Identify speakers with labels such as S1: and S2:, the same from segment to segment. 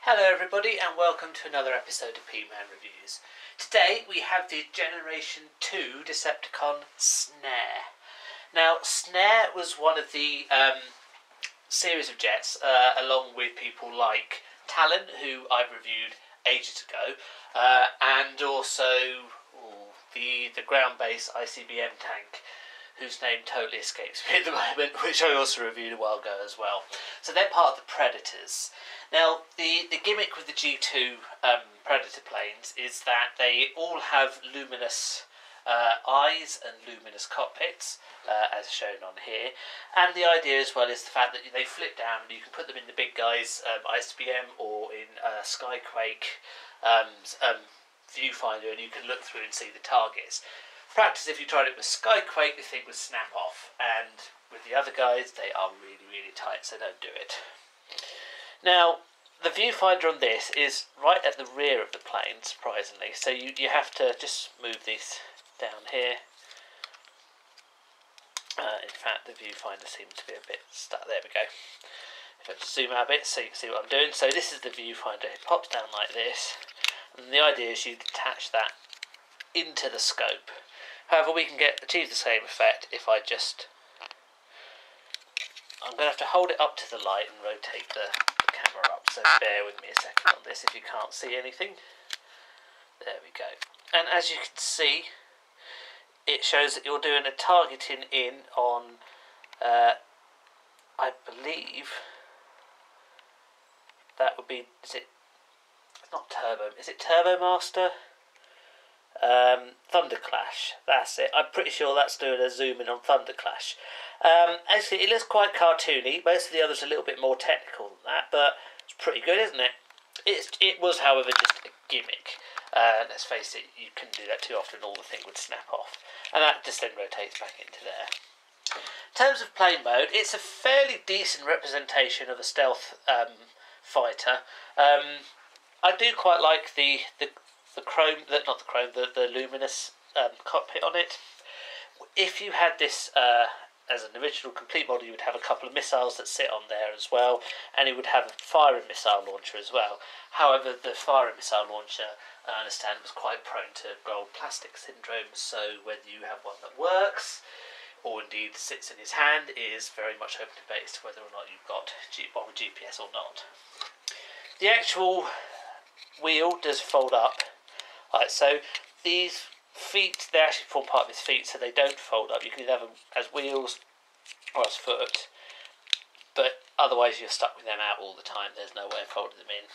S1: Hello everybody and welcome to another episode of Peteman Reviews. Today we have the Generation 2 Decepticon Snare. Now Snare was one of the series of jets along with people like Talon, who I've reviewed ages ago, and also the ground-based ICBM tank, whose name totally escapes me at the moment, which I also reviewed a while ago as well. So they're part of the Predators. Now, the gimmick with the G2 Predator planes is that they all have luminous eyes and luminous cockpits, as shown on here. And the idea as well is the fact that they flip down and you can put them in the big guys' ICBM or in Skyquake viewfinder, and you can look through and see the targets. Practice, if you tried it with Skyquake, the thing would snap off, and with the other guys they are really, really tight, so don't do it. Now, the viewfinder on this is right at the rear of the plane, surprisingly, so you have to just move these down here. In fact, the viewfinder seems to be a bit stuck. There we go. If I just zoom out a bit so you can see what I'm doing. So this is the viewfinder. It pops down like this, and the idea is you detach that into the scope. However, we can achieve the same effect if I'm going to have to hold it up to the light and rotate the camera up, so bear with me a second on this if you can't see anything. There we go. And as you can see, it shows that you're doing a targeting in on, I believe, that would be, it's not Turbo, is it Turbo Master? Thunderclash, that's it. I'm pretty sure that's doing a zoom in on Thunderclash. Actually, it looks quite cartoony. Most of the others are a little bit more technical than that, but it's pretty good, isn't it? It was, however, just a gimmick. Let's face it, you couldn't do that too often, all the thing would snap off. And that just then rotates back into there. In terms of plane mode, it's a fairly decent representation of a stealth fighter. I do quite like the luminous cockpit on it. If you had this as an original complete model, you would have a couple of missiles that sit on there as well, and it would have a firing missile launcher as well. However, the firing missile launcher, I understand, was quite prone to gold plastic syndrome, so whether you have one that works or indeed sits in his hand is very much open debate as to whether or not you've got one with GPS or not. The actual wheel does fold up. Right, so these feet, they actually form part of his feet, so they don't fold up. You can either have them as wheels or as foot, but otherwise you're stuck with them out all the time. There's no way of folding them in.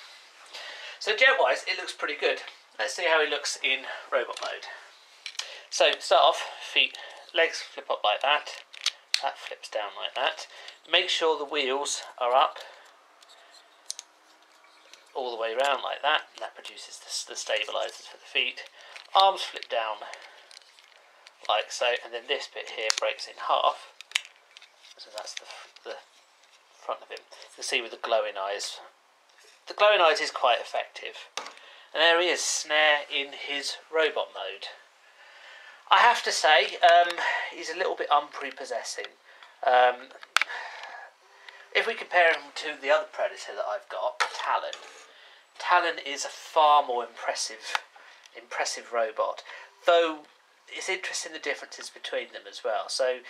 S1: So jet-wise, it looks pretty good. Let's see how he looks in robot mode. So start off, legs flip up like that. That flips down like that. Make sure the wheels are up all the way around like that, and that produces the stabilisers for the feet. Arms flip down like so, and then this bit here breaks in half, so that's the front of him. You can see with the glowing eyes. The glowing eyes is quite effective. And there he is, Snare in his robot mode. I have to say, he's a little bit unprepossessing. If we compare him to the other Predator that I've got, Talon is a far more impressive robot, though it's interesting the differences between them as well. So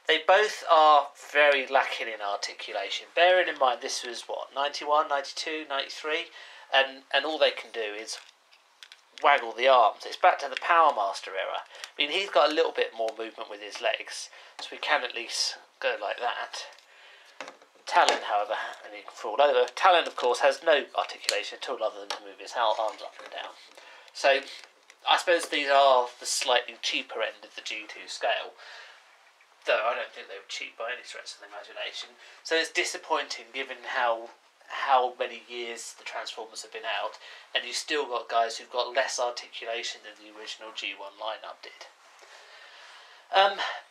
S1: they both are very lacking in articulation, bearing in mind this was what, 91, 92, 93, and all they can do is waggle the arms. It's back to the Power Master era. I mean, he's got a little bit more movement with his legs, so we can at least go like that. Talon, however, and he can fall over. Talon, of course, has no articulation at all other than to move his arms up and down. So, I suppose these are the slightly cheaper end of the G2 scale, though I don't think they were cheap by any stretch of the imagination. So it's disappointing given how many years the Transformers have been out, and you've still got guys who've got less articulation than the original G1 lineup did.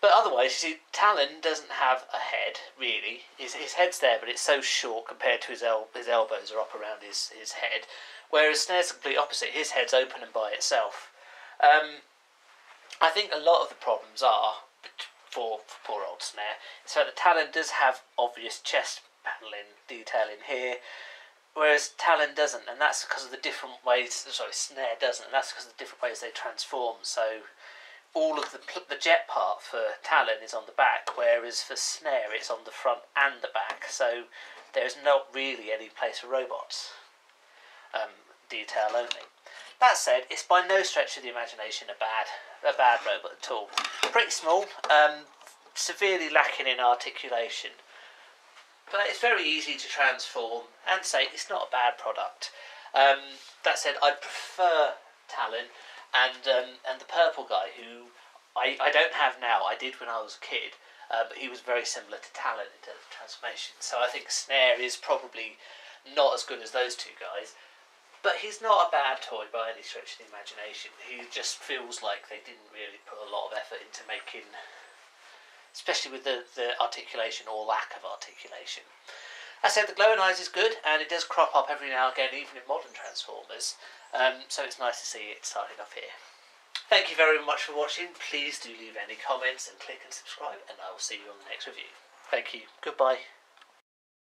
S1: But otherwise, you see, Talon doesn't have a head, really. His head's there, but it's so short compared to his elbows are up around his head. Whereas Snare's the complete opposite. His head's open and by itself. I think a lot of the problems are, for poor old Snare, so that Talon does have obvious chest paneling detailing here, whereas Talon doesn't, and that's because of the different ways. Sorry, Snare doesn't, and that's because of the different ways they transform. So all of the jet part for Talon is on the back, whereas for Snare it's on the front and the back. So there's not really any place for robots. Detail only. That said, it's by no stretch of the imagination a bad robot at all. Pretty small, severely lacking in articulation, but it's very easy to transform, and say it's not a bad product. That said, I'd prefer Talon and the purple guy, who I don't have now. I did when I was a kid, but he was very similar to Talon in terms of transformation. So I think Snare is probably not as good as those two guys. But he's not a bad toy by any stretch of the imagination. He just feels like they didn't really put a lot of effort into making, especially with the articulation or lack of articulation. As I said, the glowing eyes is good, and it does crop up every now and again, even in modern Transformers. So it's nice to see it starting off here. Thank you very much for watching. Please do leave any comments and click and subscribe, and I will see you on the next review. Thank you. Goodbye.